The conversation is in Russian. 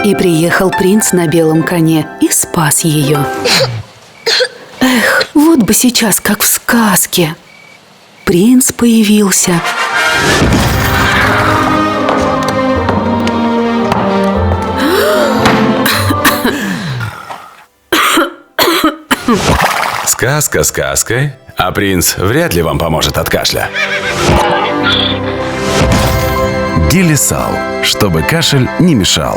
И приехал принц на белом коне и спас ее. Эх, вот бы сейчас, как в сказке. Принц появился. Сказка сказкой, а принц вряд ли вам поможет от кашля. Гелисал, чтобы кашель не мешал.